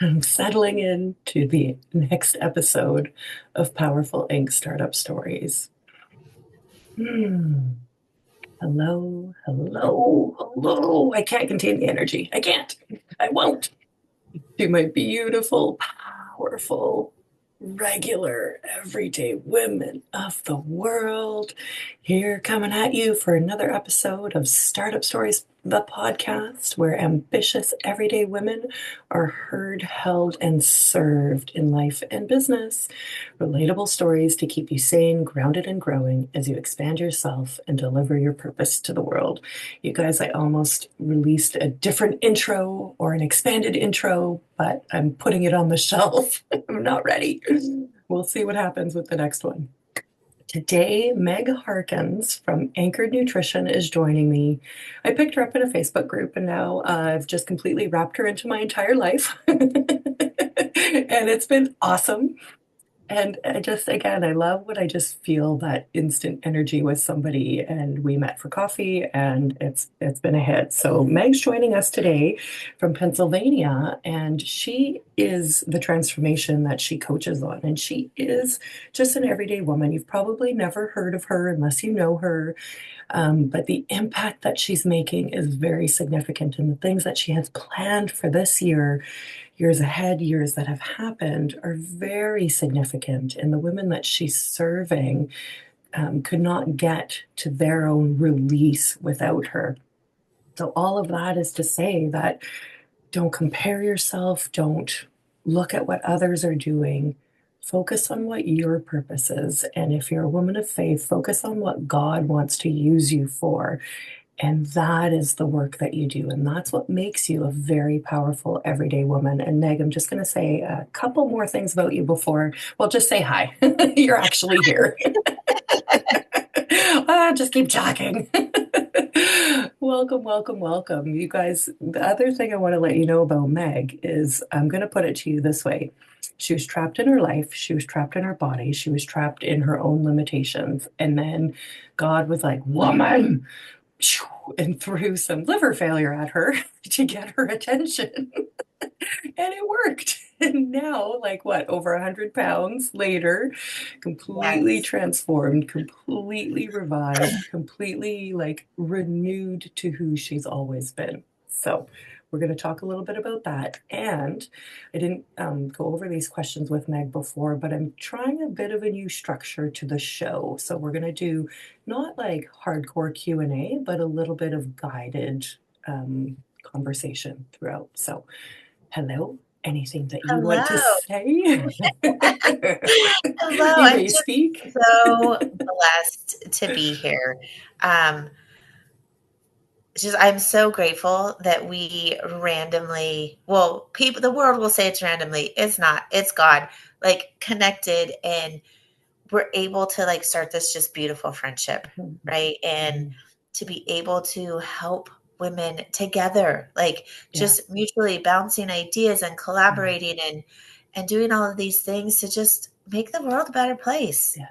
I'm settling in to the next episode of Powerful Inc. Startup Stories. Hmm. Hello, hello, hello. I can't contain the energy. I can't. I won't. To my beautiful, powerful, regular, everyday women of the world. Here coming at you for another episode of Startup Stories, the podcast where ambitious, everyday women are heard, held, and served in life and business. Relatable stories to keep you sane, grounded, and growing as you expand yourself and deliver your purpose to the world. You guys, I almost released a different intro or an expanded intro, but I'm putting it on the shelf. I'm not ready. We'll see what happens with the next one. Today, Meg Harkins from Anchored Nutrition is joining me. I picked her up in a Facebook group, and now I've just completely wrapped her into my entire life. And it's been awesome. And again, I love when I just feel that instant energy with somebody. And we met for coffee, and it's been a hit. So Meg's joining us today from Pennsylvania, and she is the transformation that she coaches on. And she is just an everyday woman. You've probably never heard of her unless you know her. But the impact that she's making is very significant. And the things that she has planned for this year, years ahead, years that have happened, are very significant. And the women that she's serving could not get to their own release without her. So, all of that is to say that don't compare yourself, don't look at what others are doing. Focus on what your purpose is. And if you're a woman of faith, focus on what God wants to use you for. And that is the work that you do. And that's what makes you a very powerful everyday woman. And Meg, I'm just going to say a couple more things about you before, well, just say hi. You're actually here. Just keep talking. Welcome, welcome, welcome. You guys, the other thing I want to let you know about Meg is I'm going to put it to you this way. She was trapped in her life. She was trapped in her body. She was trapped in her own limitations. And then God was like, woman, and threw some liver failure at her to get her attention. And it worked. And now, like what, over 100 pounds later, completely Yes. transformed, completely revived, completely like renewed to who she's always been. So we're going to talk a little bit about that. And I didn't go over these questions with Meg before, but I'm trying a bit of a new structure to the show. So we're going to do not like hardcore Q&A, but a little bit of guided conversation throughout. So hello, anything that you want to Hello. say? Hello. You I'm may just speak. so blessed to be here. Um, I'm so grateful that we randomly, well, people, the world will say it's randomly. It's not, it's God, like connected, and we're able to like start this just beautiful friendship, right? And to be able to help women together, like Yeah. just mutually bouncing ideas and collaborating and doing all of these things to just make the world a better place. Yeah.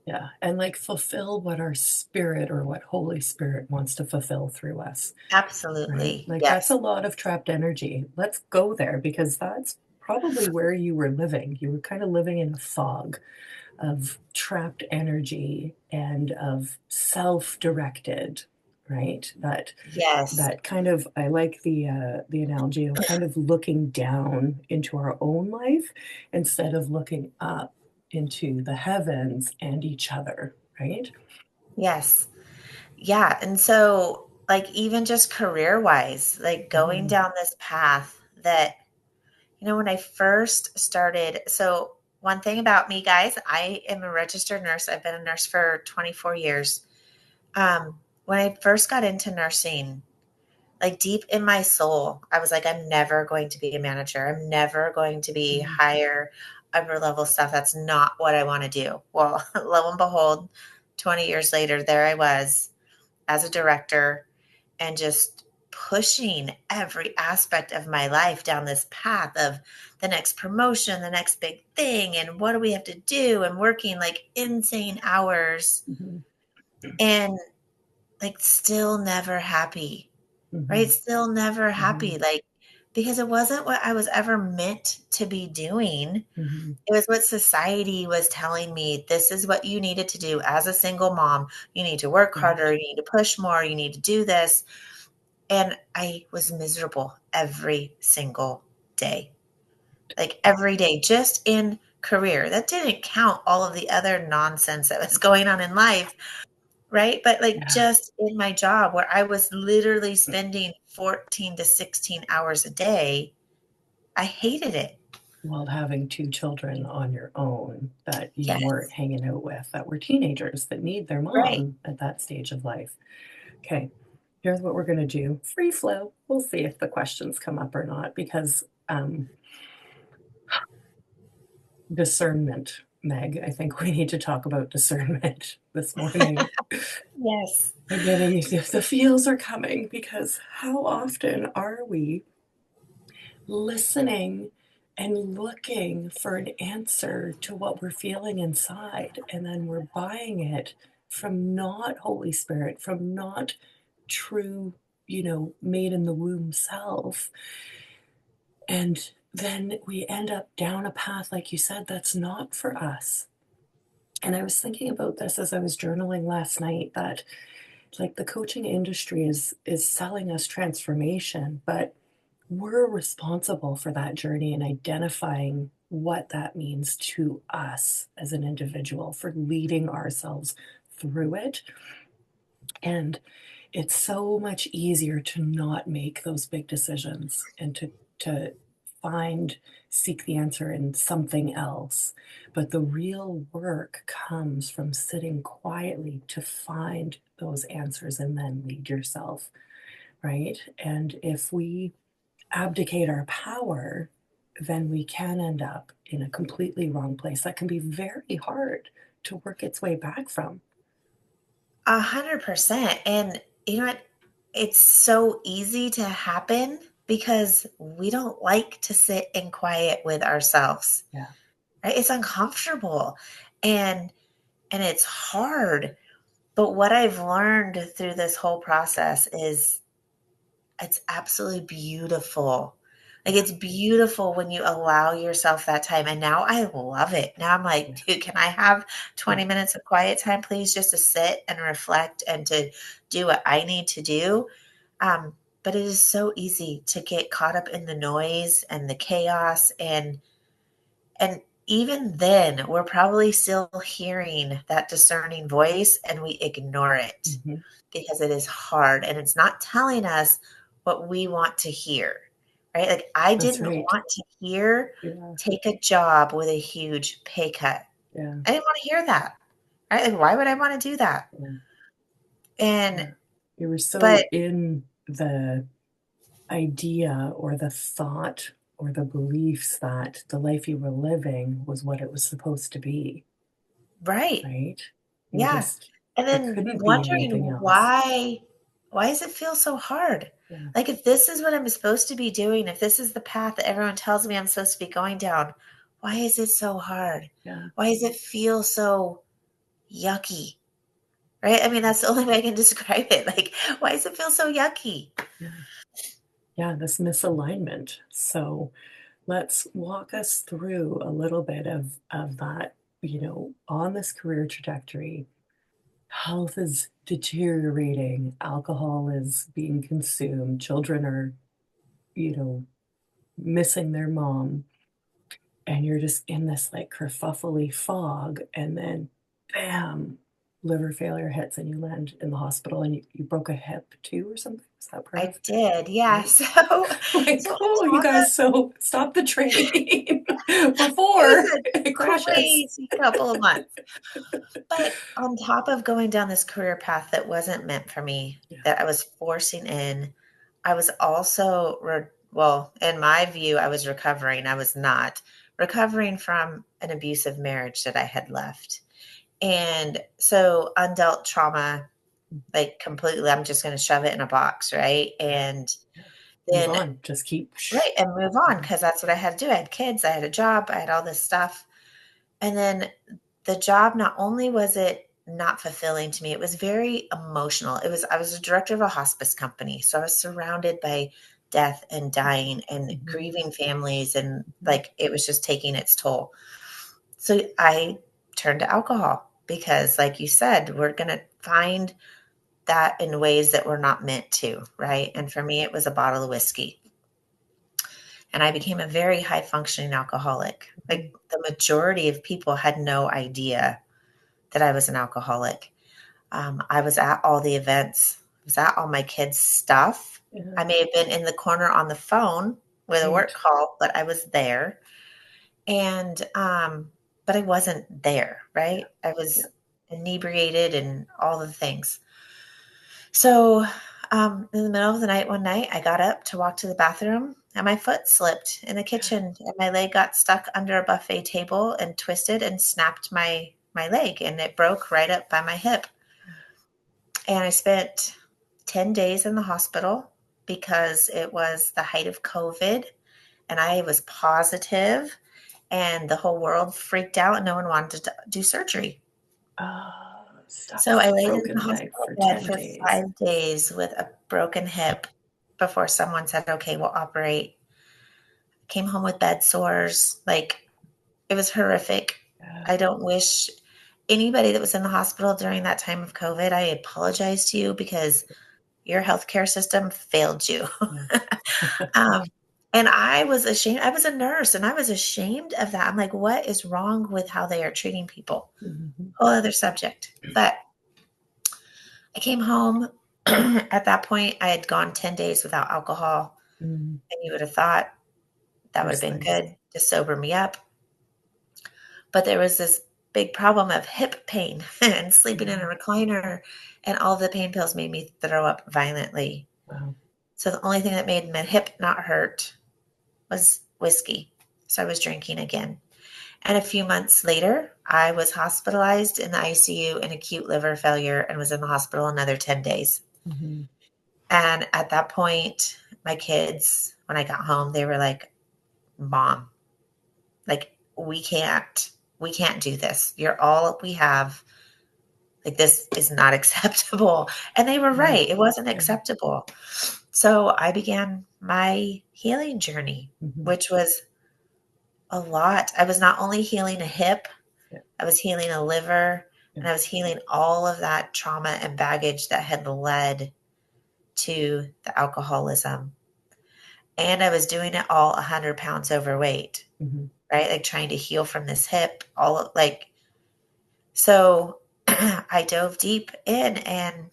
Yeah. And like fulfill what our spirit or what Holy Spirit wants to fulfill through us, right? Absolutely. Like that's a Yes. lot of trapped energy. Let's go there because that's probably where you were living. You were kind of living in a fog of trapped energy and of self-directed, right? Yes. That kind of, I like the analogy of kind of looking down into our own life instead of looking up into the heavens and each other, right? Yes. Yeah. And so, like, even just career wise, like going Mhm. down this path that, when I first started, so one thing about me, guys, I am a registered nurse. I've been a nurse for 24 years. When I first got into nursing, like deep in my soul, I was like, I'm never going to be a manager. I'm never going to be Mhm. higher, upper level stuff. That's not what I want to do. Well, lo and behold, 20 years later, there I was as a director and just pushing every aspect of my life down this path of the next promotion, the next big thing, and what do we have to do, and working like insane hours Mhm. and like still never happy. right? Hmm. Still never Hmm. happy. Like, because it wasn't what I was ever meant to be doing. Hmm. It was what society was telling me. This is what you needed to do as a single mom. You need to work Right. harder. You need to push more. You need to do this. And I was miserable every single day, like every day, just in career. That didn't count all of the other nonsense that was going on in life, right? But like Yeah. just in my job where I was literally spending 14 to 16 hours a day, I hated it. While having two children on your own that you weren't Yes. hanging out with, that were teenagers that need their Right. mom at that stage of life. Okay, here's what we're going to do, free flow. We'll see if the questions come up or not because discernment, Meg. I think we need to talk about discernment this morning. Yes. I'm getting the feels are coming because how often are we listening and looking for an answer to what we're feeling inside, and then we're buying it from not Holy Spirit, from not true, made in the womb self. And then we end up down a path, like you said, that's not for us. And I was thinking about this as I was journaling last night that like the coaching industry is selling us transformation, but we're responsible for that journey and identifying what that means to us as an individual for leading ourselves through it. And it's so much easier to not make those big decisions and to find seek the answer in something else. But the real work comes from sitting quietly to find those answers and then lead yourself, right? And if we abdicate our power, then we can end up in a completely wrong place that can be very hard to work its way back from. 100%. And you know what? It's so easy to happen because we don't like to sit in quiet with ourselves, Yeah. right? It's uncomfortable and it's hard. But what I've learned through this whole process is it's absolutely beautiful. Like Yeah. it's beautiful when you allow yourself that time. And now I love it. Now I'm Yeah. like, dude, can I have Yeah. 20 minutes of quiet time, please, just to sit and reflect and to do what I need to do? But it is so easy to get caught up in the noise and the chaos and even then, we're probably still hearing that discerning voice and we ignore it Mhm. because it is hard and it's not telling us what we want to hear, right? Like, I That's didn't right. want to hear Yeah. take a job with a huge pay cut. Yeah. I didn't want to hear that, right? Like, why would I want to do that? Yeah. And, Yeah. You were but so in the idea or the thought or the beliefs that the life you were living was what it was supposed to be, right. right? You Yeah. just, And it then couldn't be anything wondering else. why does it feel so hard? Yeah. Like if this is what I'm supposed to be doing, if this is the path that everyone tells me I'm supposed to be going down, why is it so hard? Yeah. Why does it feel so yucky? Right? I mean, that's the only way I can describe it. Like, why does it feel so yucky? Yeah. Yeah. This misalignment. So let's walk us through a little bit of that, on this career trajectory. Health is deteriorating, alcohol is being consumed, children are, you know, missing their mom, and you're just in this like kerfuffly fog, and then bam, liver failure hits and you land in the hospital and you broke a hip too or something. Is that part I of did, yeah. right? So, Like, so oh, on you top of guys, so stop the train it was before a it crashes. crazy couple of months. But on top of going down this career path that wasn't meant for me, Yeah. that I was forcing in, I was also, well, in my view, I was recovering. I was not recovering from an abusive marriage that I had left. And so undealt trauma, like completely, I'm just going to shove it in a box, right? Yeah. And Yeah. Move then, on. Just keep. right, and move on because that's what I had to do. I had kids, I had a job, I had all this stuff. And then the job, not only was it not fulfilling to me. It was very emotional. I was a director of a hospice company, so I was surrounded by death and dying and Mhm. grieving families, and Mhm. like it was just taking its toll. So I turned to alcohol because, like you said, we're going to find that in ways that we're not meant to, right? And for me, it was a bottle of whiskey. And I became a very high functioning alcoholic. Like Mhm. the majority of people had no idea that I was an alcoholic. I was at all the events, I was at all my kids' stuff. Yeah. I may have been in the corner on the phone with a Right. work call, but I was there. And, but I wasn't there, Yeah. right? I Yeah. was inebriated and all the things. So, in the middle of the night, one night, I got up to walk to the bathroom and my foot slipped in the kitchen and my leg got stuck under a buffet table and twisted and snapped my leg and it broke right up by my hip. And I spent 10 days in the hospital because it was the height of COVID and I was positive and the whole world freaked out and no one wanted to do surgery. Stuck So with I a laid in the broken leg hospital for bed 10 for days. 5 days with a broken hip before someone said, okay, we'll operate. Came home with bed sores. Like it was horrific. Yeah. I don't wish anybody that was in the hospital during that time of COVID, I apologize to you because your healthcare system failed you. Yeah. um, and I was ashamed. I was a nurse and I was ashamed of that. I'm like, what is wrong with how they are treating people? Mhm. Whole other subject. But I came home. At that point, I had gone 10 days without alcohol. Mhm. And you would have thought that would have First been thing. good to sober me up. But there was this big problem of hip pain and sleeping in a Mhm. recliner. And all the pain pills made me throw up violently. Wow. So the only thing that made my hip not hurt was whiskey. So I was drinking again. And a few months later, I was hospitalized in the ICU in acute liver failure and was in the hospital another 10 days. Mhm. And at that point, my kids, when I got home, they were like, Mom, like we can't do this. You're all we have. Like this is not acceptable. And they were Yeah. right. It wasn't Yeah. acceptable. So I began my healing journey, Mhm. which was a lot. I was not only healing a hip, Yeah. I was healing a liver, Yeah. and I was healing all of that trauma and baggage that had led to the alcoholism. And I was doing it all 100 pounds overweight, Mhm. right? Like trying to heal from this hip, all of like, so I dove deep in and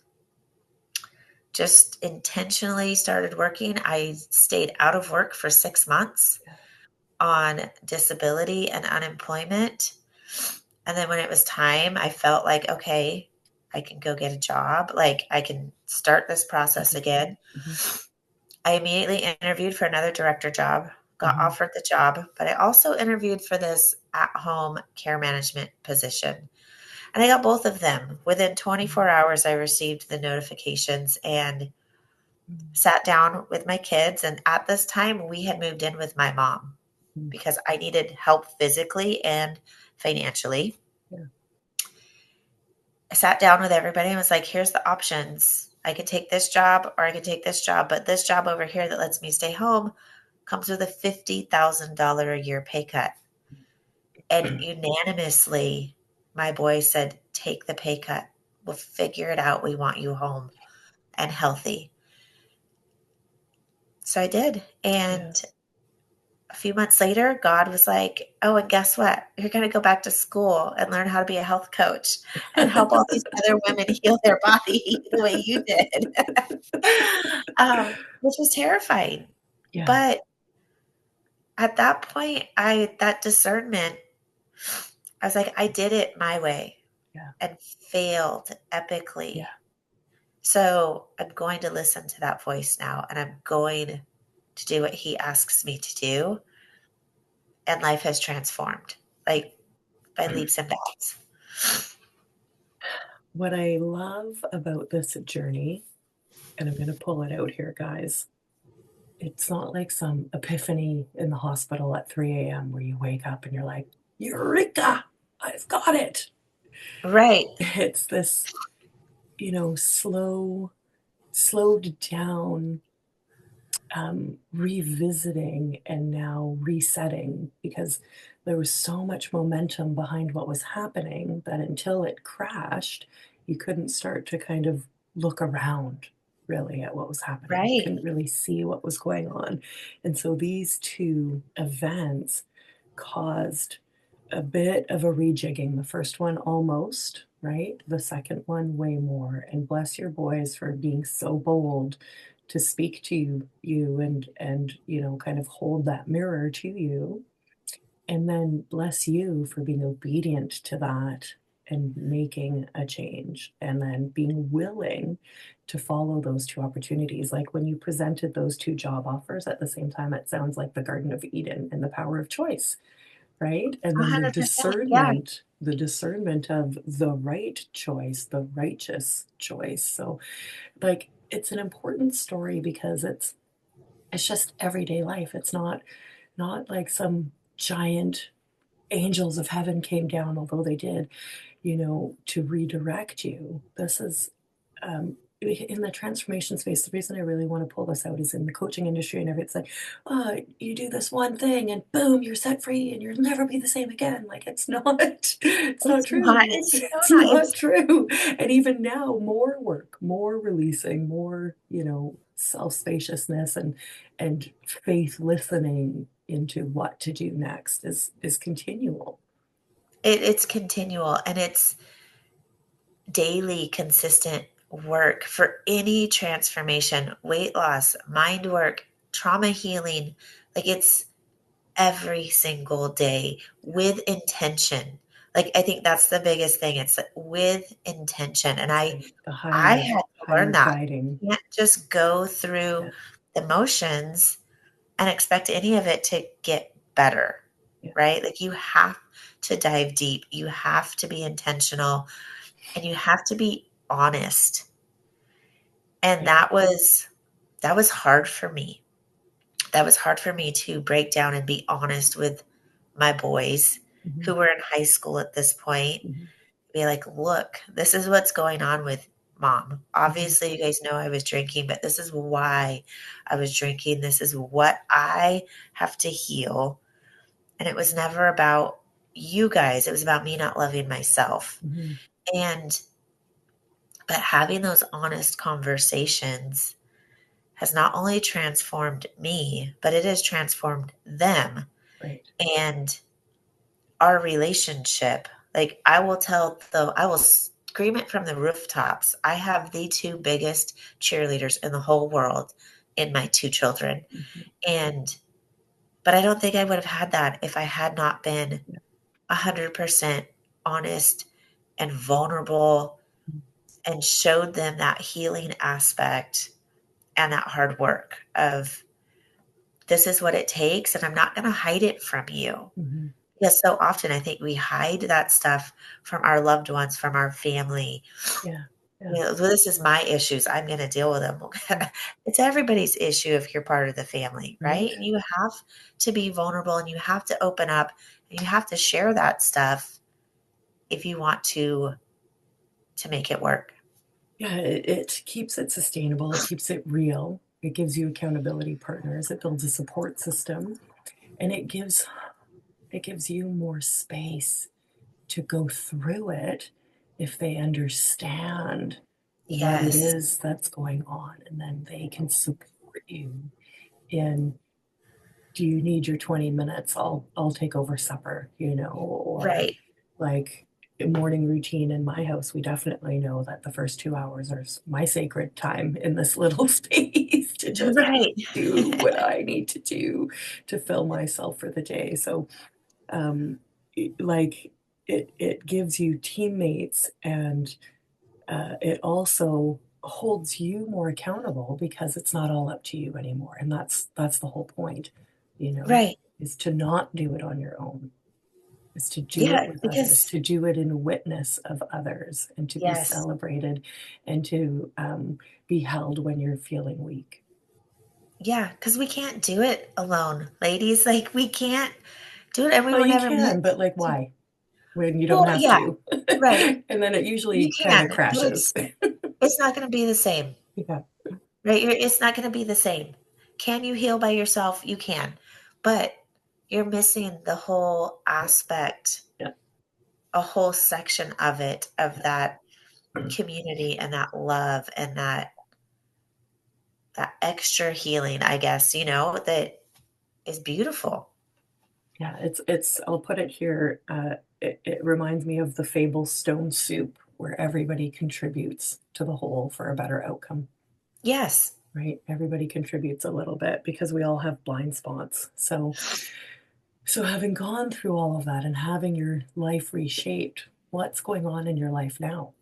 just intentionally started working. I stayed out of work for 6 months Yeah. on disability and unemployment. And then when it was time, I felt like, okay, I can go get a job. Like I can start this process Mhm. again. Mhm. I immediately interviewed for another director job, got Mhm. offered the job, but I also interviewed for this at home care management position. And I got both of them. Within 24 hours, I received the notifications and Mhm. sat down with my kids. And at this time, we had moved in with my mom Mhm. because I needed help physically and financially. Yeah. I sat down with everybody and was like, here's the options. I could take this job or I could take this job, but this job over here that lets me stay home comes with a $50,000 a year pay cut. And unanimously, my boys said, take the pay cut. We'll figure it out. We want you home and healthy. So I did. Yeah. And a few months later, God was like, oh, and guess what? You're going to go back to school and learn how to be a health coach and help all these other women heal their body the way you did, which was terrifying. Yeah. But at that point, that discernment, I was like, I did it my way Yeah. and failed Yeah. epically. So I'm going to listen to that voice now and I'm going to do what he asks me to do. And life has transformed like by leaps and bounds. What I love about this journey, and I'm going to pull it out here, guys, it's not like some epiphany in the hospital at 3 a.m. where you wake up and you're like, Eureka, I've got it. Right. It's this, slowed down, revisiting and now resetting, because there was so much momentum behind what was happening that until it crashed, you couldn't start to kind of look around really at what was happening. You Right. couldn't really see what was going on. And so these two events caused a bit of a rejigging. The first one almost, right? The second one way more. And bless your boys for being so bold to speak to you and kind of hold that mirror to you. And then bless you for being obedient to that and making a change and then being willing to follow those two opportunities. Like when you presented those two job offers at the same time, it sounds like the Garden of Eden and the power of choice, right? And then 100%. Yeah. the discernment of the right choice, the righteous choice. So like it's an important story because it's just everyday life. It's not like some giant angels of heaven came down, although they did, to redirect you. This is in the transformation space. The reason I really want to pull this out is in the coaching industry and everything. It's like, oh, you do this one thing and boom, you're set free and you'll never be the same again. Like it's not It's not. true. It's so It's not. not true. And even now, more work, more releasing, more, self-spaciousness and faith listening into what to do next is continual. It's continual, and it's daily, consistent work for any transformation, weight loss, mind work, trauma healing. Like it's every single day with intention. Like I think that's the biggest thing. It's like with intention. And That's I right. The I higher had to learn higher that. guiding. You can't just go through Yeah, the motions and expect any of it to get better, yeah, right? Like you have to dive deep. You have to be intentional and you have to be honest. And yeah. that was hard for me. That was hard for me to break down and be honest with my boys Mhm, who were in high school at this point. mhm, Be like, look, this is what's going on with mom. mhm. Obviously, you guys know I was drinking, but this is why I was drinking. This is what I have to heal. And it was never about you guys, it was about me not loving myself. Mhm. And, but having those honest conversations has not only transformed me, but it has transformed them Right. and our relationship. Like I will scream it from the rooftops. I have the two biggest cheerleaders in the whole world in my two children. Mhm. And, but I don't think I would have had that if I had not been Yeah. 100% honest and vulnerable Mhm. and showed them that healing aspect and that hard work of this is what it takes and I'm not going to hide it from you. Mhm. Because so often I think we hide that stuff from our loved ones, from our family. Yeah. Yeah. You know, "Well, this is my issues. I'm going to deal with them." Yeah. It's everybody's issue if you're part of the family, right? Right. And you have to be vulnerable and you have to open up and you have to share that stuff if you want to make it work. Yeah, it keeps it sustainable, it keeps it real, it gives you accountability partners, it builds a support system, and it gives you more space to go through it if they understand what it Yes. is that's going on, and then they can support you in, do you need your 20 minutes? I'll take over supper, or Right. like morning routine in my house, we definitely know that the first 2 hours are my sacred time in this little space to just Right. do what I need to do to fill myself for the day. So, like it gives you teammates, and it also holds you more accountable because it's not all up to you anymore, and that's the whole point, Right. is to not do it on your own, is to do it Yeah, with others, because to do it in witness of others, and to be yes. celebrated, and to be held when you're feeling weak. Yeah, because we can't do it alone, ladies. Like we can't do it and we Well, were you never meant can, but like, to. why? when you don't Well, have yeah, to. right. And then it You usually kind of can, but crashes. it's not going to be the same, Yeah. right? It's not going to be the same. Can you heal by yourself? You can, but you're missing the whole Yeah. aspect, Yeah. a whole section of it, of Yeah. that community and that love and that extra healing, I guess, that is beautiful. Yeah, I'll put it here, it reminds me of the fable Stone Soup, where everybody contributes to the whole for a better outcome, Yes. right? Everybody contributes a little bit because we all have blind spots. So having gone through all of that and having your life reshaped, what's going on in your life now?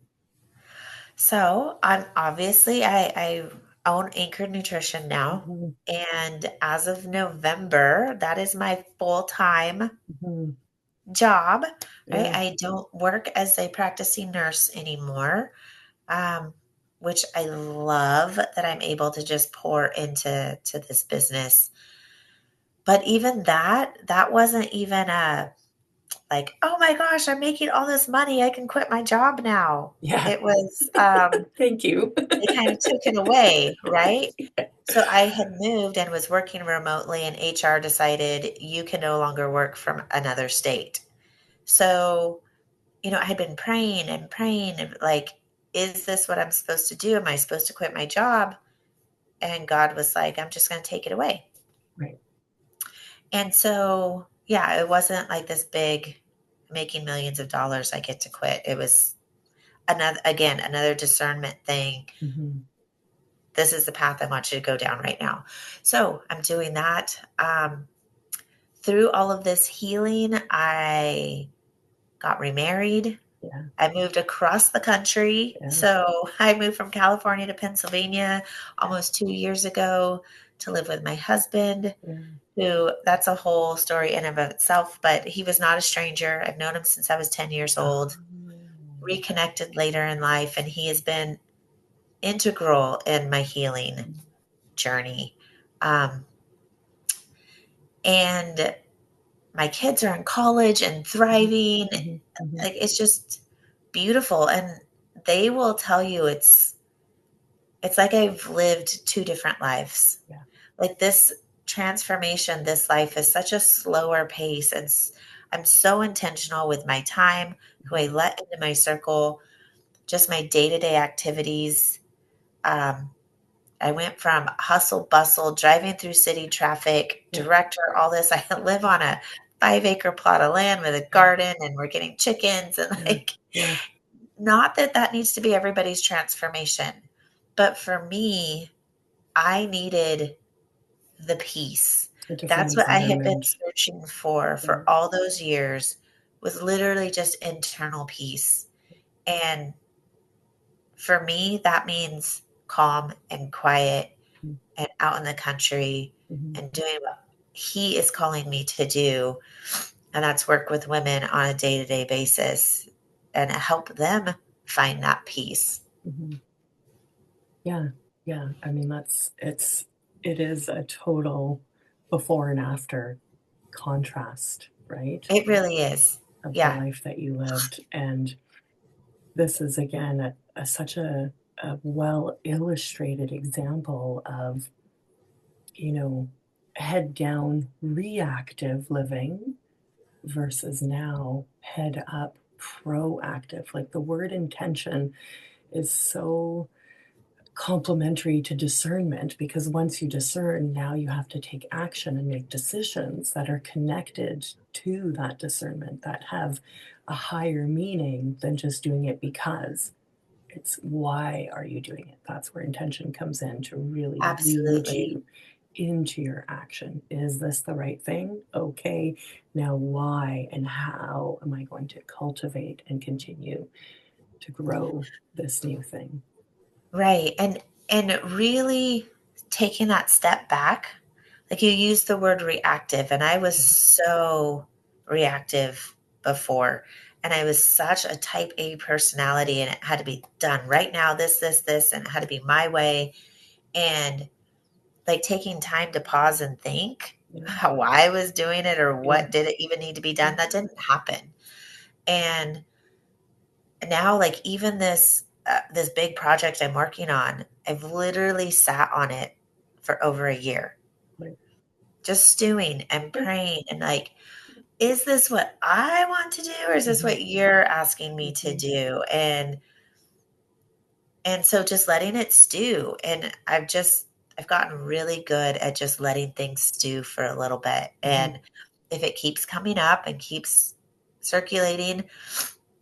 So I'm obviously I own Anchored Nutrition now. Mhm, And as of November, that is my full-time mhm. job, right? Yeah, I don't work as a practicing nurse anymore, um, which I love that I'm able to just pour into this business. But even that wasn't even a like, oh my gosh, I'm making all this money. I can quit my job now. yeah. It was, Thank you. they kind of took it away, right? So I had moved and was working remotely, and HR decided you can no longer work from another state. So, I had been praying and like, is this what I'm supposed to do? Am I supposed to quit my job? And God was like, I'm just going to take it away. Right. And so, yeah, it wasn't like this big making millions of dollars I get to quit. It was another discernment thing. Mhm. This is the path I want you to go down right now. So I'm doing that. Through all of this healing, I got remarried. Yeah, I moved across the country. yeah, So I moved from California to Pennsylvania almost 2 years ago to live with my husband, yeah. who that's a whole story in and of itself, but he was not a stranger. I've known him since I was 10 years old, Oh. reconnected later in life, and he has been integral in my healing journey. Um, and my kids are in college and Mhm, thriving. mhm, mhm. Like it's just beautiful. And they will tell you it's like I've lived two different lives. Yeah. Like this transformation, this life is such a slower pace. I'm so intentional with my time, who I Mhm. let into my circle, just my day-to-day activities. Um, I went from hustle bustle, driving through city traffic, Yeah, director, all this. I live on a 5-acre plot of land with a yeah, garden, and we're getting chickens. And yeah, like, yeah. not that that needs to be everybody's transformation, but for me, I needed the peace. A different That's what I had been environment. searching for Yeah. all those years, was literally just internal peace. And for me, that means calm and quiet Mm, and out in the country mhm, and doing what he is calling me to do. And that's work with women on a day to day basis and help them find that peace. mhm. Yeah, yeah. I mean, it is a total before and after contrast, right, It really is. of the Yeah. life that you lived. And this is again such a well illustrated example of, you know, head down reactive living versus now head up proactive. Like the word intention is so complementary to discernment because once you discern, now you have to take action and make decisions that are connected to that discernment that have a higher meaning than just doing it because. It's why are you doing it? That's where intention comes in to really lead Absolutely. you into your action. Is this the right thing? Okay. Now, why and how am I going to cultivate and continue to grow this new thing? Right. And really taking that step back. Like you used the word reactive, and I was so reactive before. And I was such a type A personality, and it had to be done right now, this, and it had to be my way. And like taking time to pause and think Yeah, how I was doing it or yeah, what did it even need to be yeah, done, that didn't happen. And now, like, even this big project I'm working on, I've literally sat on it for over a year, Right. just stewing and Yeah. praying and like, is this what I want to do, or is this Mhm. what you're asking me to Mhm. do? And so just letting it stew. And I've gotten really good at just letting things stew for a little bit. Mhm. And if it keeps coming up and keeps circulating,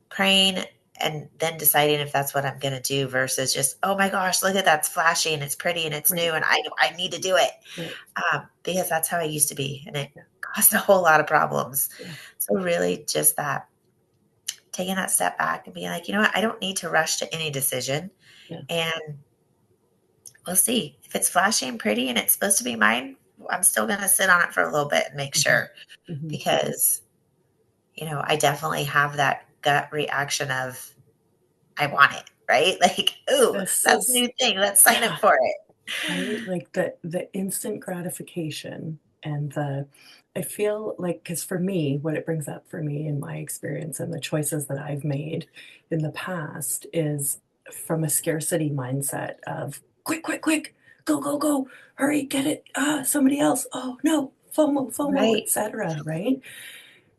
praying, and then deciding if that's what I'm going to do versus just, oh my gosh, look at that's flashy and it's pretty and it's Right. new and I need to do it. Right. Because that's how I used to be. And it Yeah. caused a whole lot of problems. Yeah. So really just that, taking that step back and being like, you know what, I don't need to rush to any decision. Yeah. And we'll see. If it's flashy and pretty and it's supposed to be mine, I'm still going to sit on it for a little bit and make Mhm. sure, Mhm. because, I definitely have that gut reaction of, I want it, right? Like, ooh, This that's a is, new thing. Let's sign yeah, up for it. right? Like the instant gratification and the I feel like, because for me, what it brings up for me in my experience and the choices that I've made in the past is from a scarcity mindset of quick, quick, quick, go, go, go, hurry, get it, somebody else, oh no, FOMO, FOMO, Right. etc. Right?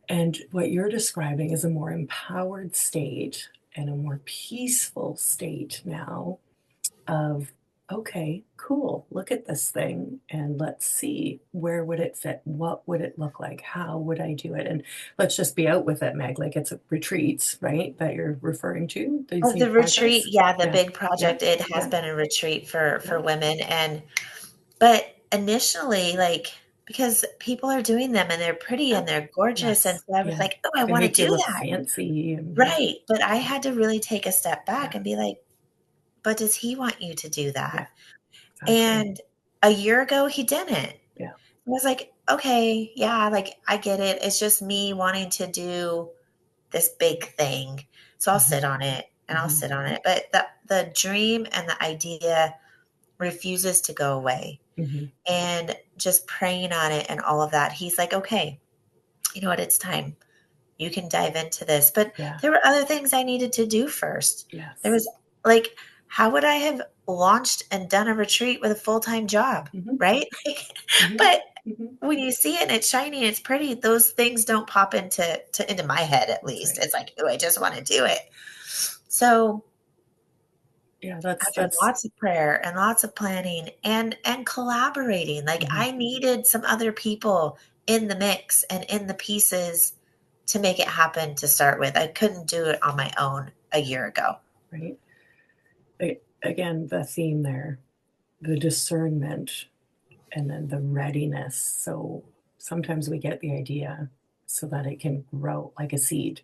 And what you're describing is a more empowered state and a more peaceful state now of, okay, cool, look at this thing and let's see, where would it fit? What would it look like? How would I do it? And let's just be out with it, Meg. Like, it's retreats, right? That you're referring to, these Oh, new the retreat, projects. yeah, the Yeah, big yeah, project, it has yeah, been a retreat for yeah, women. And but initially, like, because people are doing them and they're pretty yeah. and they're gorgeous, and Yes, so I was yeah. like, oh, I They want to make you do look that. fancy and yeah, Right. But I yeah, had to really take a step back yeah, and be like, but does he want you to do yeah, that? exactly. And a year ago, he didn't. I Yeah. was like, okay, yeah, like I get it. It's just me wanting to do this big thing. So I'll Hmm. sit on it and I'll Hmm. sit on it. But the dream and the idea refuses to go away. Hmm. And just praying on it and all of that, he's like, okay, you know what? It's time. You can dive into this. But Yeah. there were other things I needed to do first. There Yes. was like, how would I have launched and done a retreat with a full time job? Hmm. Right. Like, Hmm. but Hmm. when you see it and it's shiny and it's pretty, those things don't pop into my head, at That's least. right. It's like, oh, I just want to do it. So Yeah, after that's lots of prayer and lots of planning and collaborating, like mhm. I needed some other people in the mix and in the pieces to make it happen to start with. I couldn't do it on my own a year ago. Right. Again, the theme there, the discernment and then the readiness. So sometimes we get the idea so that it can grow like a seed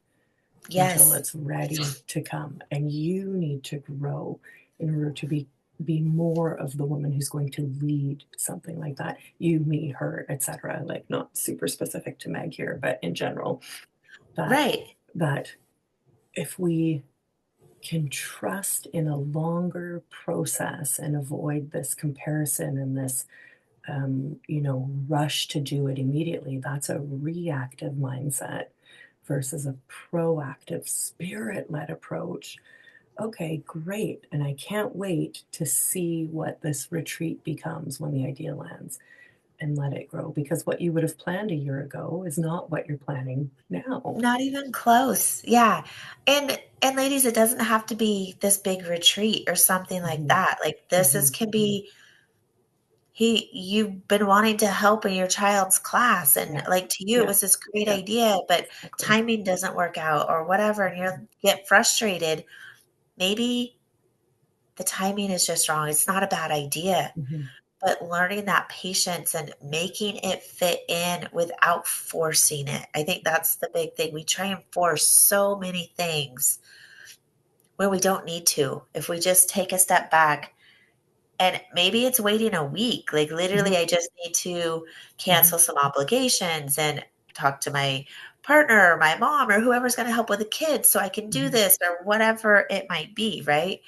until Yes. it's ready to come. And you need to grow in order to be more of the woman who's going to lead something like that. You, me, her, etc. Like, not super specific to Meg here, but in general, that Right. that if we can trust in a longer process and avoid this comparison and this rush to do it immediately. That's a reactive mindset versus a proactive, spirit led approach. Okay, great. And I can't wait to see what this retreat becomes when the idea lands and let it grow, because what you would have planned a year ago is not what you're planning now. Not even close. Yeah. And ladies, it doesn't have to be this big retreat or something like Hmm. that. Like this is Hmm. can be you've been wanting to help in your child's class, and Yeah, like to you it yeah, was this great yeah, idea, but exactly. timing doesn't work out or whatever, and you get frustrated. Maybe the timing is just wrong. It's not a bad idea, Hmm. but learning that patience and making it fit in without forcing it. I think that's the big thing. We try and force so many things when we don't need to. If we just take a step back, and maybe it's waiting a week. Like literally, Hmm. I just need to Hmm. cancel some obligations and talk to my partner or my mom or whoever's going to help with the kids so I can do Hmm. this or whatever it might be, right?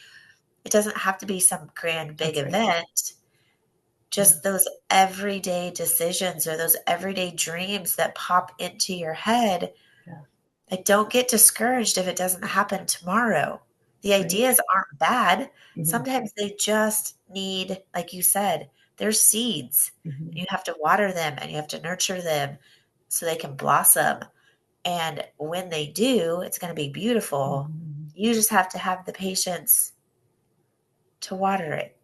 It doesn't have to be some grand big That's right. event. Yeah, Just those everyday decisions or those everyday dreams that pop into your head yeah. Like, don't get discouraged if it doesn't happen tomorrow. The Right. ideas aren't bad. Hmm. Sometimes they just need, like you said, they're seeds. Hmm. You have to water them and you have to nurture them so they can blossom. And when they do, it's going to be beautiful. Hmm. You just have to have the patience to water it,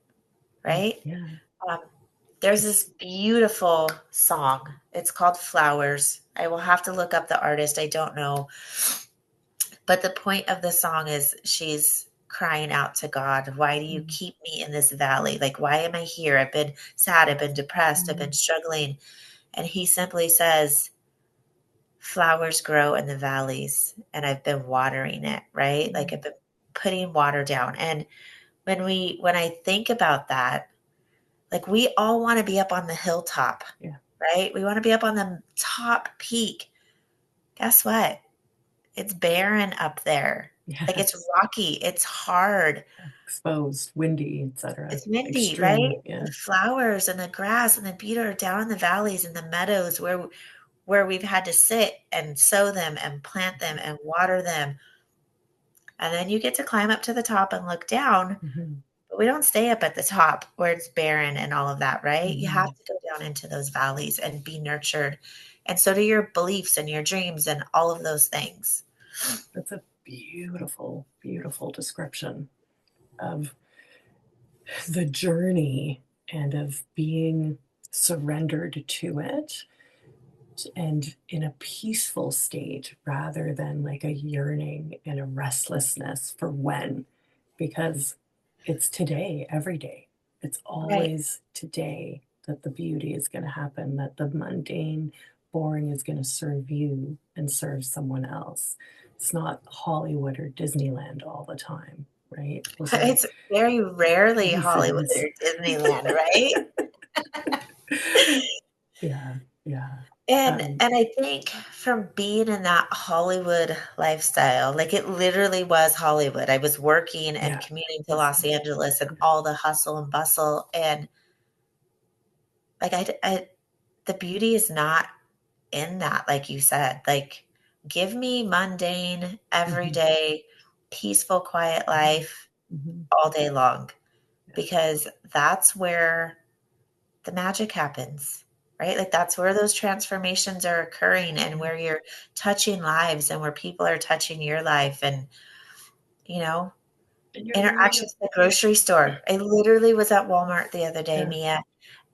right? Yeah. Um, there's this Just, beautiful song. It's called Flowers. I will have to look up the artist. I don't know. But the point of the song is she's crying out to God, why do you mm, keep me in this valley? Like, why am I here? I've been sad. I've been depressed. I've been mm, struggling. And he simply says, flowers grow in the valleys, and I've been watering it, right? Like, mm, I've been putting water down. And when I think about that, like, we all want to be up on the hilltop, yeah. right? We want to be up on the top peak. Guess what? It's barren up there. Like, it's Yes. rocky, it's hard, Exposed, windy, etc. it's windy, right? Extreme. Yeah. The flowers and the grass and the beauty are down in the valleys and the meadows where we've had to sit and sow them and plant them and water them. And then you get to climb up to the top and look down, Hmm. but we don't stay up at the top where it's barren and all of that, right? You have Hmm. to go down into those valleys and be nurtured. And so do your beliefs and your dreams and all of those things. That's a beautiful, beautiful description of the journey and of being surrendered to it and in a peaceful state rather than like a yearning and a restlessness for when, because it's today, every day. It's Right. always today that the beauty is going to happen, that the mundane, boring is going to serve you and serve someone else. It's not Hollywood or Disneyland all the time, right? Those are It's very rarely Hollywood phases. or Disneyland, right? Yeah, yeah. And Um, and I think from being in that Hollywood lifestyle, like, it literally was Hollywood. I was working and yeah, commuting to that's Los Angeles and yeah. all the hustle and bustle, and, like, the beauty is not in that, like you said. Like, give me mundane, Hmm. everyday, peaceful, quiet life Hmm. all day long, Yeah. because that's where the magic happens, right? Like, that's where those transformations are occurring and Yeah. where you're touching lives and where people are touching your life. And, you know, And you're learning interactions at the grocery store. I literally was at Walmart the other day, yeah. Mia,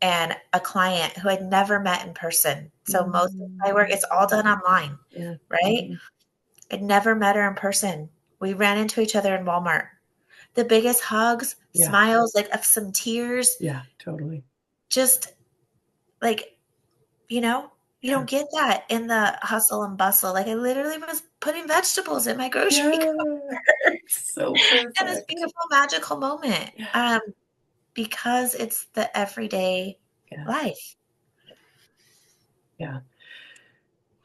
and a client who I'd never met in person. So most of my work, it's all Mm, done online, yeah. right? Hmm. I'd never met her in person. We ran into each other in Walmart. The biggest hugs, Yeah. smiles, like of some tears, Yeah. Totally. just like, you know, you Yeah. don't get that in the hustle and bustle. Like, I literally was putting vegetables in my grocery Yeah. cart So in this perfect. beautiful magical moment, Yeah. because it's the everyday Yeah. life. Yeah.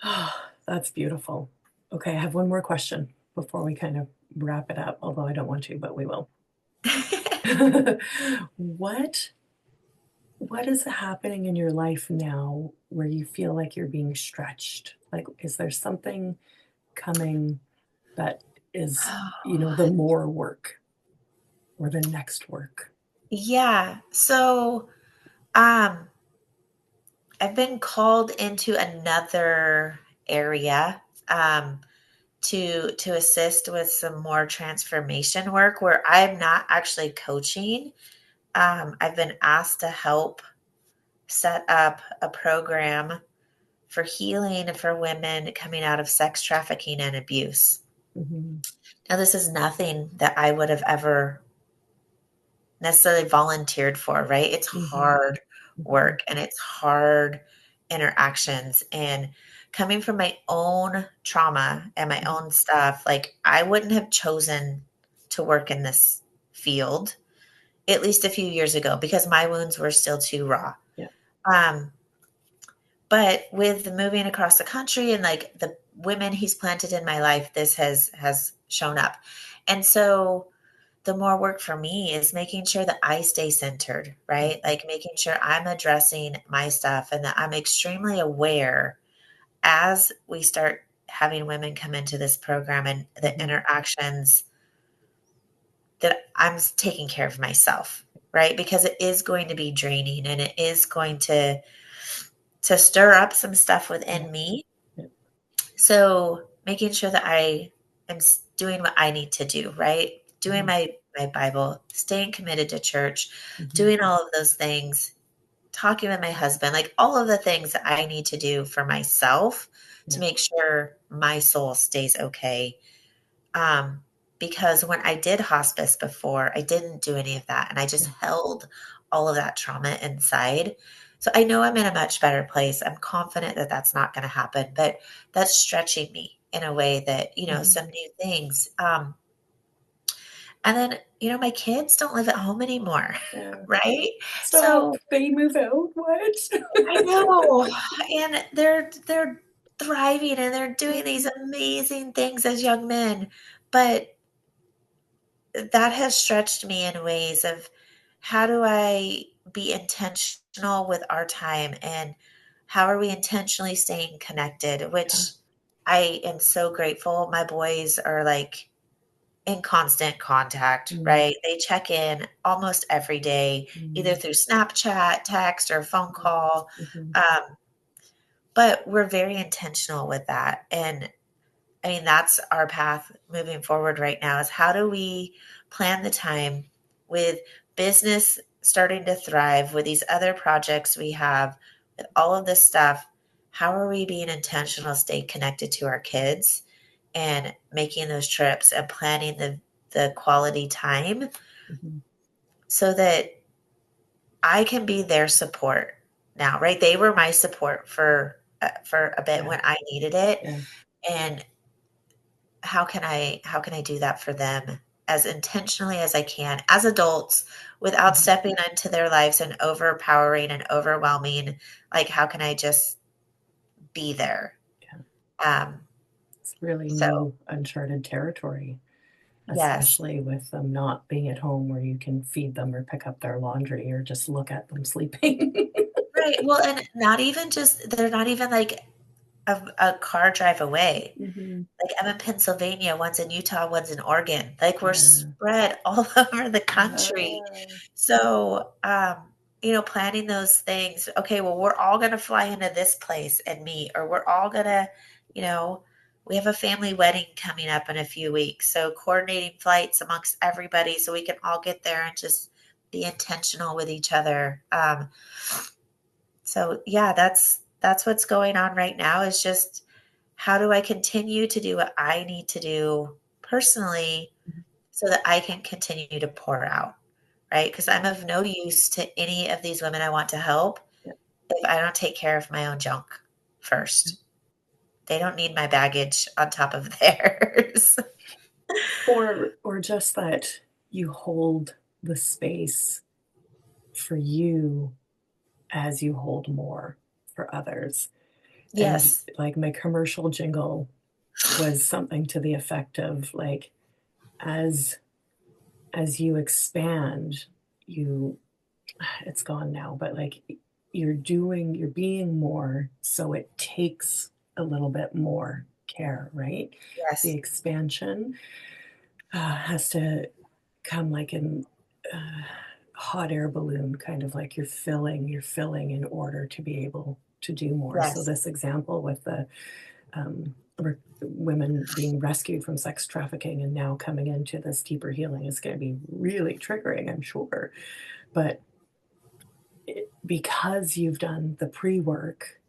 Oh, that's beautiful. Okay. I have one more question before we kind of wrap it up, although I don't want to, but we will. what what is happening in your life now where you feel like you're being stretched? Like, is there something coming that is, the more work or the next work? Yeah. So, um, I've been called into another area, to assist with some more transformation work where I'm not actually coaching. I've been asked to help set up a program for healing for women coming out of sex trafficking and abuse. Mhm. Now, this is nothing that I would have ever necessarily volunteered for, right? It's Mhm. hard Mhm. work and it's hard interactions. And coming from my own trauma and my Mhm. own stuff, like, I wouldn't have chosen to work in this field at least a few years ago because my wounds were still too raw. Yeah. Um, but with the moving across the country and like the women he's planted in my life, this has shown up. And so the more work for me is making sure that I stay centered, right? Mhm. Like, making sure I'm addressing my stuff and that I'm extremely aware as we start having women come into this program and the interactions that I'm taking care of myself, right? Because it is going to be draining and it is going to stir up some stuff Yeah. within me. Yeah. So making sure that I am doing what I need to do, right? Doing Mhm. my Bible, staying committed to church, Mhm. doing all of those things, talking with my husband, like all of the things that I need to do for myself to Yeah. make sure my soul stays okay. Um, because when I did hospice before, I didn't do any of that. And I just Yeah. held all of that trauma inside. So I know I'm in a much better place. I'm confident that that's not going to happen, but that's stretching me in a way that, Mhm. some new things. And then, my kids don't live at home anymore, Yeah. right? Stop. So They move out. What? I know, and they're thriving and they're doing these Mhm. amazing things as young men, but that has stretched me in ways of how do I be intentional with our time and how are we intentionally staying connected, Yeah. which I am so grateful. My boys are like in constant contact, Mm. right? They check in almost every day, either Mhm. through Snapchat, text, or phone call. Mhm. Um, but we're very intentional with that. And I mean, that's our path moving forward right now is how do we plan the time with business starting to thrive, with these other projects we have, with all of this stuff? How are we being intentional, stay connected to our kids and making those trips and planning the quality time Mhm. so that I can be their support now, right? They were my support for a bit Yeah. when I needed it. Yeah. And how can I do that for them as intentionally as I can as adults without Mhm. stepping into their lives and overpowering and overwhelming? Like how can I just be there? Yeah. Um, It's really so new, uncharted territory, yes. especially with them not being at home where you can feed them or pick up their laundry or just look at them sleeping. Right. Well, and not even just they're not even like a car drive away. Mhm. Like I'm in Pennsylvania, one's in Utah, one's in Oregon. Like we're Yeah. spread all over the country. Yeah. So, planning those things. Okay, well, we're all going to fly into this place and meet, or we're all going to, you know, we have a family wedding coming up in a few weeks. So coordinating flights amongst everybody so we can all get there and just be intentional with each other. So yeah, that's what's going on right now is just how do I continue to do what I need to do personally so that I can continue to pour out, right? Because I'm of no use to any of these women I want to help Yeah. if I don't take care of my own junk first. They don't need my baggage on top of theirs. Or just that you hold the space for you as you hold more for others. And Yes. like my commercial jingle was something to the effect of like as you expand, you it's gone now, but like you're being more, so it takes a little bit more care, right? The Yes. expansion has to come like in uh, hot air balloon, kind of like you're filling in order to be able to do more. So Yes. this example with the women being rescued from sex trafficking and now coming into this deeper healing is going to be really triggering, I'm sure. But because you've done the pre-work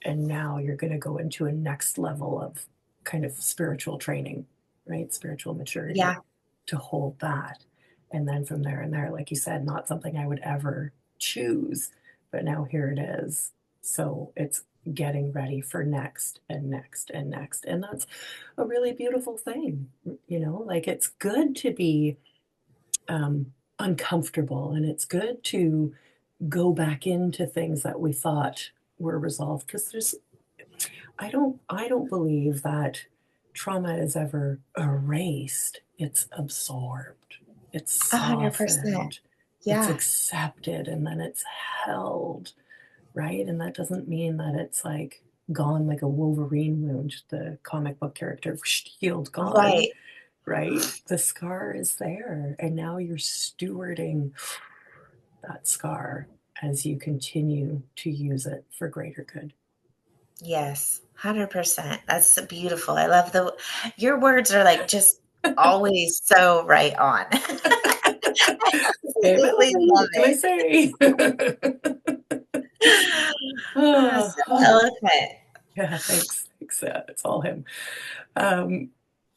and now you're going to go into a next level of kind of spiritual training, right? Spiritual maturity Yeah. to hold that. And then from there and there, like you said, not something I would ever choose, but now here it is. So it's getting ready for next and next and next. And that's a really beautiful thing, like it's good to be uncomfortable and it's good to go back into things that we thought were resolved because I don't believe that trauma is ever erased. It's absorbed. It's 100%. softened. It's Yeah. accepted and then it's held, right? And that doesn't mean that it's like gone like a Wolverine wound, the comic book character, healed, gone, Right. right? The scar is there, and now you're stewarding that scar as you continue to use it for greater good. Yes. 100%. That's beautiful. I love your words are like just always so right on. I Amen. absolutely love What can I say? it. Oh, So oh, eloquent. yeah, thanks. Thanks. It's all him. Um,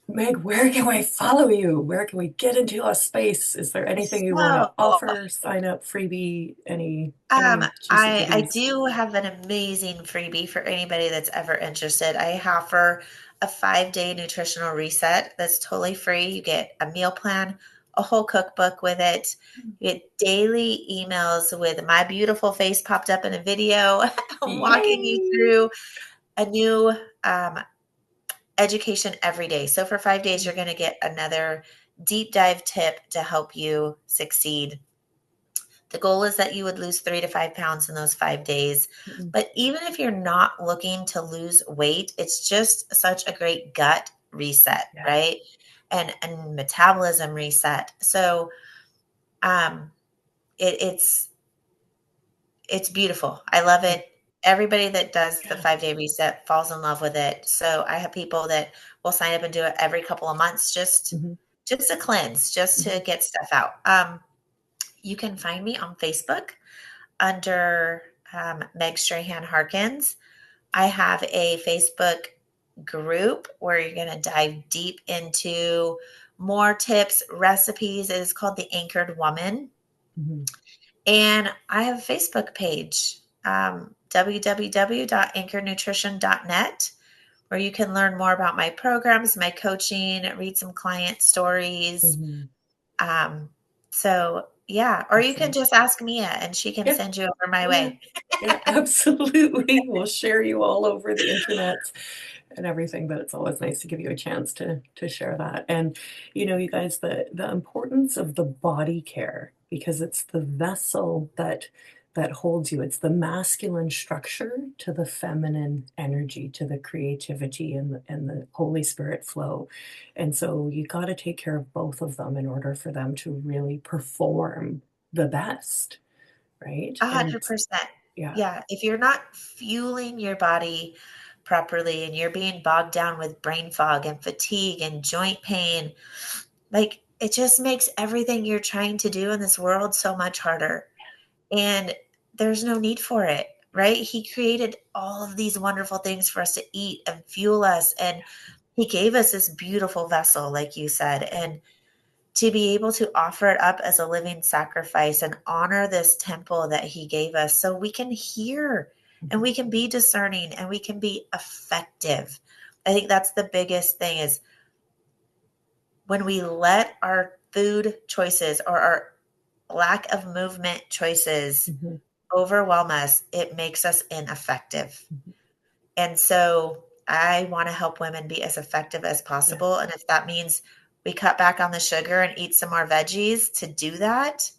Meg, where can I follow you? Where can we get into a space? Is there anything you want to So, offer? Sign up, freebie, any juicy I goodies? do have an amazing freebie for anybody that's ever interested. I offer a 5-day nutritional reset that's totally free. You get a meal plan, a whole cookbook with it. You get daily emails with my beautiful face popped up in a video walking you Yay! through a new um, education every day. So for 5 days, you're going to get another deep dive tip to help you succeed. The goal is that you would lose 3 to 5 pounds in those 5 days. Mm, But even if you're not looking to lose weight, it's just such a great gut reset, yeah. right? And metabolism reset. So um, it's beautiful. I love Yeah. it. Everybody that does the Yeah. 5-day reset falls in love with it. So I have people that will sign up and do it every couple of months, Hmm. just a cleanse, just Hmm. to get stuff out. You can find me on Facebook under Meg Strahan Harkins. I have a Facebook group where you're going to dive deep into more tips, recipes. It is called The Anchored Woman. Hmm. And I have a Facebook page, www.anchorednutrition.net, where you can learn more about my programs, my coaching, read some client stories. Hmm. Um, so, yeah, or you can Excellent. just ask Mia and she can Yeah. send you over my Yeah. way. Yeah, absolutely. We'll share you all over the internet and everything, but it's always nice to give you a chance to share that. And you guys, the importance of the body care, because it's the vessel that holds you. It's the masculine structure to the feminine energy, to the creativity and the Holy Spirit flow. And so you got to take care of both of them in order for them to really perform the best, right? And 100%. yeah. Yeah. If you're not fueling your body properly and you're being bogged down with brain fog and fatigue and joint pain, like it just makes everything you're trying to do in this world so much harder. And there's no need for it, right? He created all of these wonderful things for us to eat and fuel us. And he gave us this beautiful vessel, like you said. And to be able to offer it up as a living sacrifice and honor this temple that he gave us so we can hear and Mhm. we can be discerning and we can be effective. I think that's the biggest thing is when we let our food choices or our lack of movement choices Mhm. overwhelm us, it makes us ineffective. Mhm. And so I want to help women be as effective as Yeah. possible. And if that means we cut back on the sugar and eat some more veggies to do that,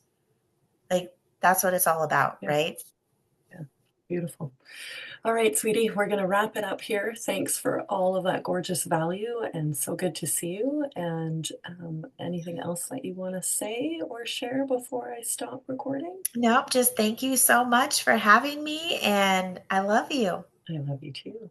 like that's what it's all about, Yeah. right? Yeah. Beautiful. All right, sweetie, we're going to wrap it up here. Thanks for all of that gorgeous value and so good to see you. And anything else that you want to say or share before I stop recording? Nope, just thank you so much for having me and I love you. I love you too.